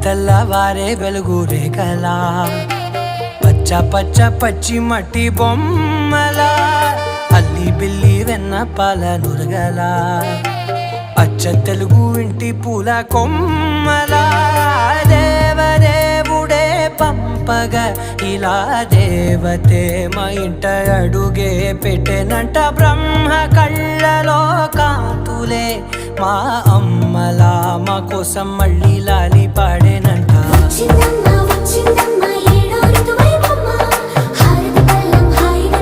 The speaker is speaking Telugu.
తెల్లవారే వెలుగు రేఖలా పచ్చ పచ్చ పచ్చి మట్టి బొమ్మలా అల్లి బిల్లి వెన్న పాల నురగలా అచ్చ తెలుగు ఇంటి పూల కొమ్మలా దేవదేవుడే పంపగా ఇలా దేవతే మా ఇంట అడుగే పెట్టెనంట బ్రహ్మ కళ్ళలో కాంతులే మా అమ్మలా మా కోసం మళ్ళీ లాలి పాడేనంట.